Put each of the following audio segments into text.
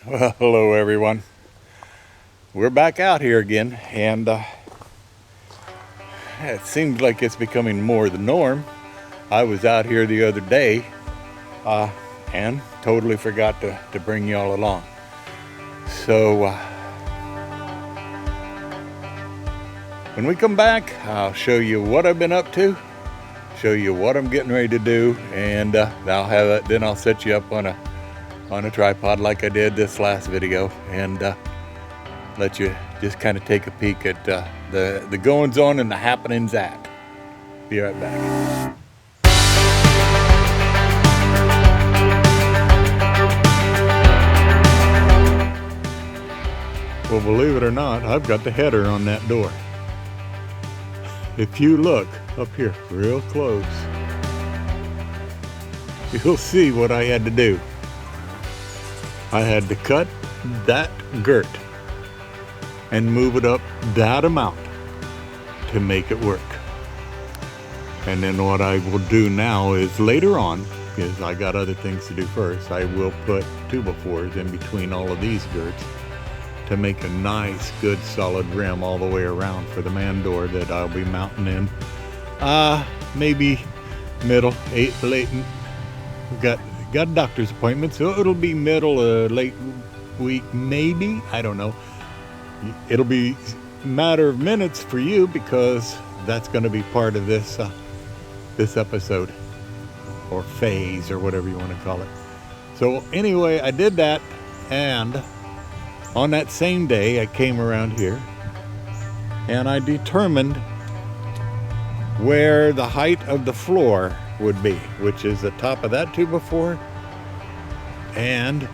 Well, hello everyone. We're back out here again, and it seems like it's becoming more the norm. I was out here the other day and totally forgot to bring y'all along. So when we come back, I'll show you what I've been up to, show you what I'm getting ready to do, and I'll have it. Then I'll set you up on a tripod like I did this last video, and let you just kind of take a peek at the goings on and the happenings at. Be right back. Well, believe it or not, I've got the header on that door. If you look up here real close, you'll see what I had to do. I had to cut that girt and move it up that amount to make it work. And then what I will do now is later on, because I got other things to do first, I will put 2x4s in between all of these girts to make a nice, good, solid rim all the way around for the man door that I'll be mounting in. Maybe middle, late. Got a doctor's appointment, so it'll be middle, late week, maybe. I don't know. It'll be a matter of minutes for you because that's going to be part of this episode or phase or whatever you want to call it. So anyway, I did that, and on that same day I came around here and I determined where the height of the floor would be, which is the top of that 2x4 and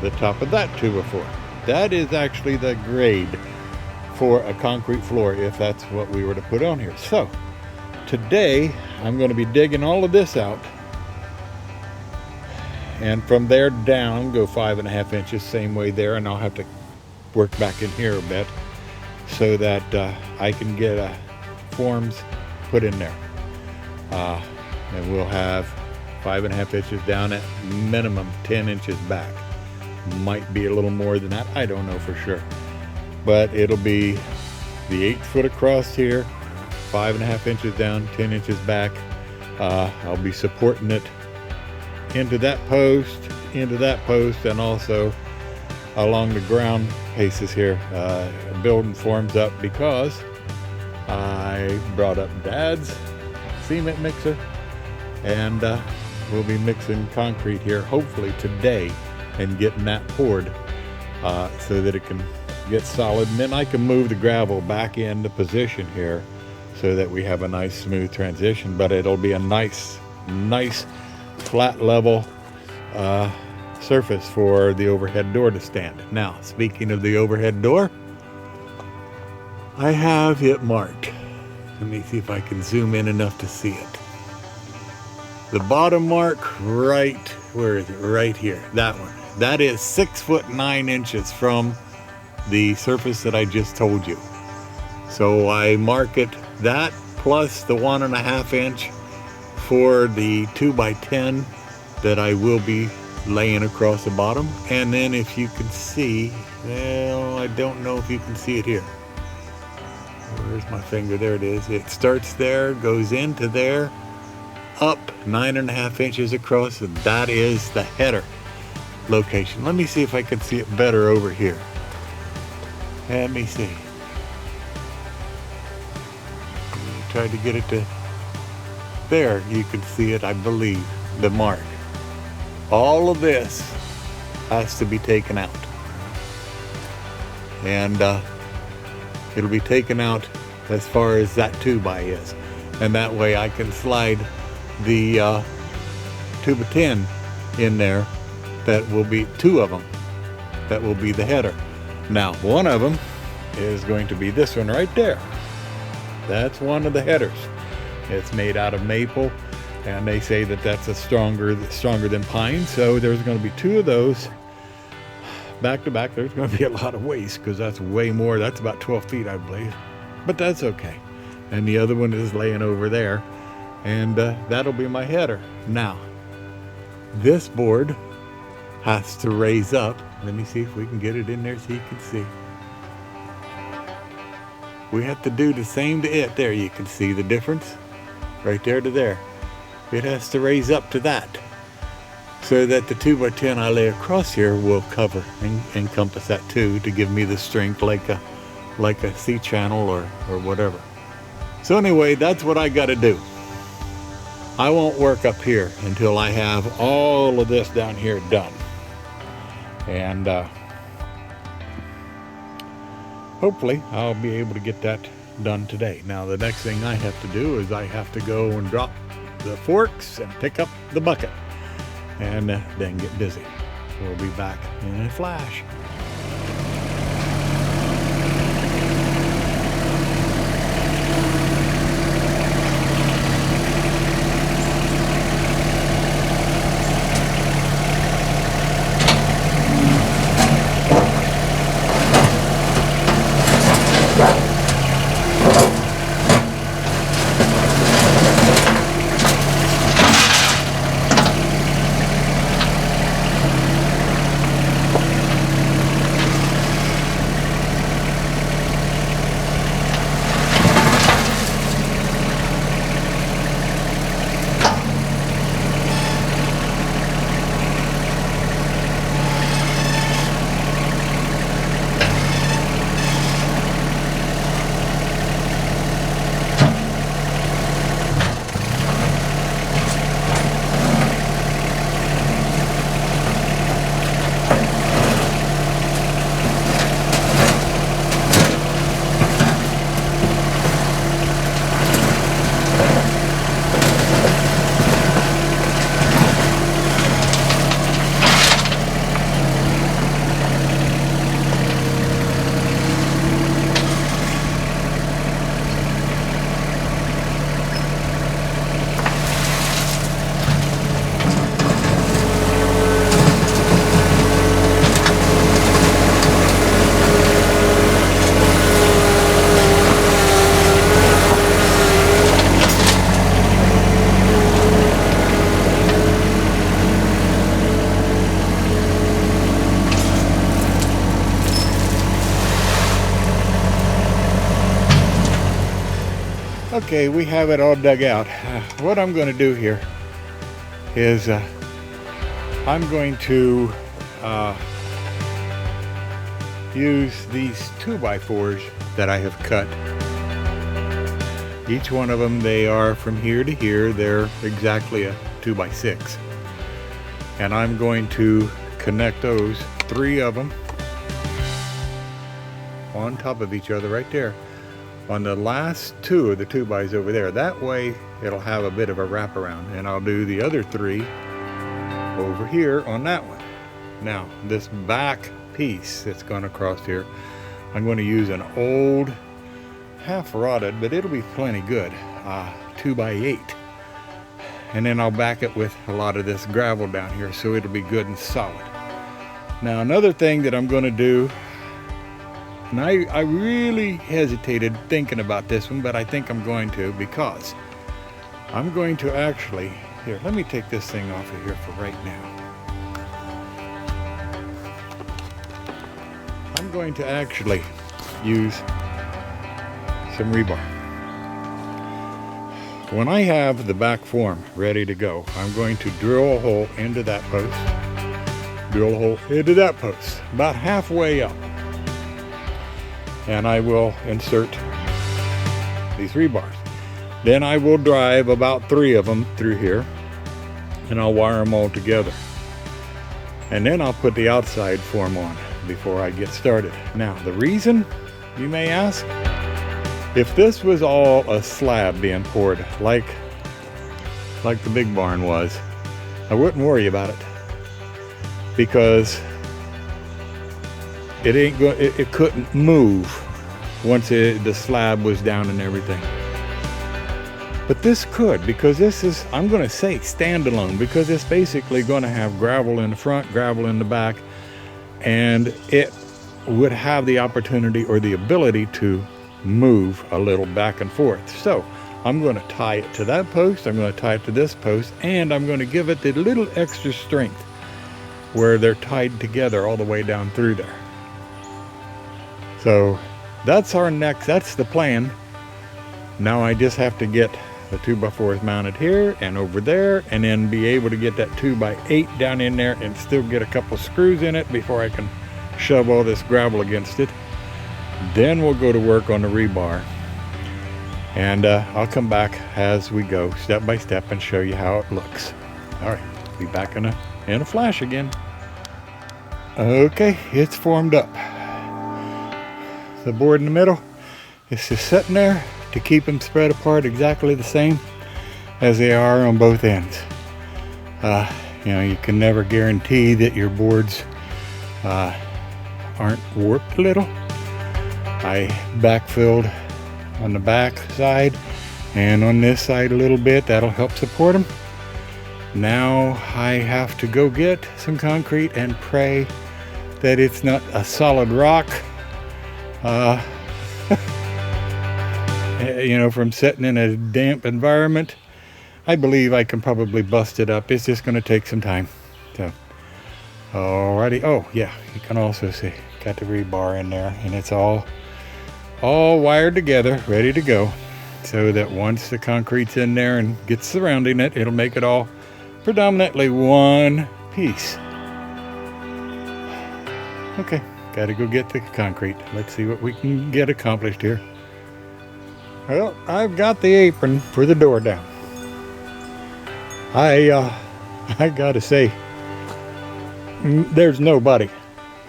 the top of that 2x4. That is actually the grade for a concrete floor if that's what we were to put on here. So today I'm going to be digging all of this out, and from there down go 5.5 inches, same way there, and I'll have to work back in here a bit so that I can get forms put in there, and we'll have 5.5 inches down at minimum 10 inches back. Might be a little more than that, I don't know for sure, but it'll be the 8 foot across here, 5.5 inches down, 10 inches back. I'll be supporting it into that post, and also along the ground paces here, building forms up because I brought up Dad's cement mixer, and we'll be mixing concrete here hopefully today and getting that poured so that it can get solid, and then I can move the gravel back into position here so that we have a nice smooth transition. But it'll be a nice flat level surface for the overhead door to stand. Now, speaking of the overhead door, I have it marked. Let me see if I can zoom in enough to see it. The bottom mark, right, where is it? Right here, that one. That is 6 foot 9 inches from the surface that I just told you. So I mark it that plus the 1.5 inch for the 2x10 that I will be laying across the bottom. And then if you can see, well, I don't know if you can see it here. Where's my finger? There it is. It starts there, goes into there, up 9.5 inches across, and that is the header location. Let me see if I can see it better over here. Let me see. Tried to get it to there. You can see it, I believe, the mark. All of this has to be taken out, and it'll be taken out as far as that 2x is, and that way I can slide the 2x10 in there. That will be 2 of them. That will be the header. Now, one of them is going to be this one right there. That's one of the headers. It's made out of maple, and they say that that's stronger than pine. So there's going to be 2 of those back to back. There's going to be a lot of waste because that's way more. That's about 12 feet, I believe. But that's okay. And the other one is laying over there, and that'll be my header. Now, this board has to raise up. Let me see if we can get it in there so you can see. We have to do the same to it. There, you can see the difference right there to there. It has to raise up to that, so that the 2x10 I lay across here will cover and encompass that too, to give me the strength like a C-channel or whatever. So anyway, that's what I got to do. I won't work up here until I have all of this down here done. And hopefully I'll be able to get that done today. Now the next thing I have to do is I have to go and drop the forks and pick up the bucket, and then get busy. We'll be back in a flash. Okay, we have it all dug out. What I'm going to do here is I'm going to use these 2x4s that I have cut. Each one of them, they are from here to here. They're exactly a 2x6. And I'm going to connect those, 3 of them, on top of each other right there, on the last 2 of the 2x over there. That way it'll have a bit of a wraparound, and I'll do the other 3 over here on that one. Now this back piece that's gone across here, I'm going to use an old, half rotted, but it'll be plenty good, 2x8, and then I'll back it with a lot of this gravel down here, so it'll be good and solid. Now another thing that I'm going to do, and I really hesitated thinking about this one, but I think I'm going to, because I'm going to actually, here, let me take this thing off of here for right now. I'm going to actually use some rebar. When I have the back form ready to go, I'm going to drill a hole into that post, drill a hole into that post, about halfway up. And I will insert these rebars. Then I will drive about 3 of them through here, and I'll wire them all together. And then I'll put the outside form on before I get started. Now, the reason, you may ask, if this was all a slab being poured like the big barn was, I wouldn't worry about it, because it couldn't move once the slab was down and everything. But this could, because this is, I'm going to say standalone, because it's basically going to have gravel in the front, gravel in the back, and it would have the opportunity or the ability to move a little back and forth. So I'm going to tie it to that post, I'm going to tie it to this post, and I'm going to give it the little extra strength where they're tied together all the way down through there. So that's the plan. Now I just have to get the 2x4s mounted here and over there, and then be able to get that 2x8 down in there and still get a couple screws in it before I can shove all this gravel against it. Then we'll go to work on the rebar, and I'll come back as we go step by step and show you how it looks. All right, be back in a flash again. Okay, it's formed up. The board in the middle is just sitting there to keep them spread apart exactly the same as they are on both ends. You know, you can never guarantee that your boards aren't warped a little. I backfilled on the back side and on this side a little bit. That'll help support them. Now I have to go get some concrete and pray that it's not a solid rock. You know, from sitting in a damp environment, I believe I can probably bust it up. It's just going to take some time. So, alrighty. Oh yeah, you can also see got the rebar in there, and it's all wired together, ready to go, so that once the concrete's in there and gets surrounding it, it'll make it all predominantly one piece. Okay, got to go get the concrete. Let's see what we can get accomplished here. Well, I've got the apron for the door down. I gotta say, there's nobody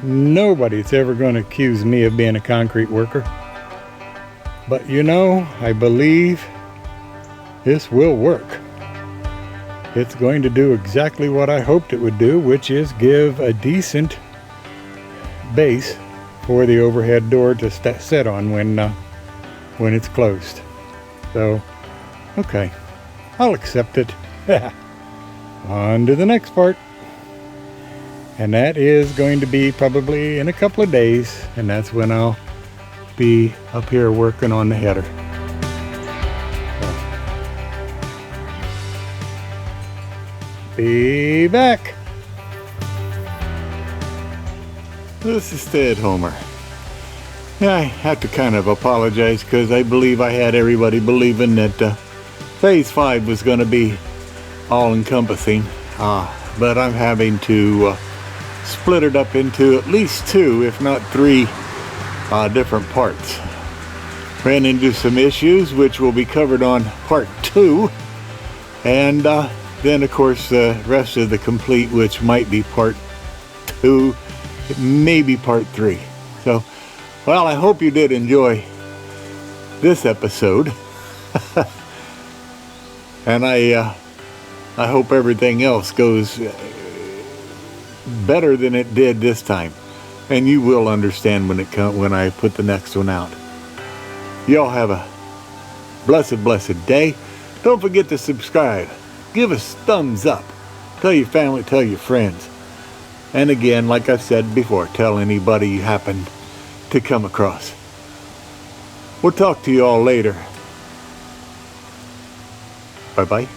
that's ever going to accuse me of being a concrete worker. But you know, I believe this will work. It's going to do exactly what I hoped it would do, which is give a decent base for the overhead door to sit on when it's closed. So, okay, I'll accept it. On to the next part. And that is going to be probably in a couple of days, and that's when I'll be up here working on the header. So, be back. This is Ted Homer. Yeah, I have to kind of apologize because I believe I had everybody believing that Phase 5 was going to be all-encompassing, but I'm having to split it up into at least 2, if not 3, different parts. Ran into some issues which will be covered on part 2, and then of course the rest of the complete, which might be part 2, maybe part 3. So, well, I hope you did enjoy this episode. And I hope everything else goes better than it did this time. And you will understand when I put the next one out. Y'all have a blessed day. Don't forget to subscribe. Give us thumbs up. Tell your family, tell your friends. And again, like I said before, tell anybody you happen to come across. We'll talk to you all later. Bye-bye.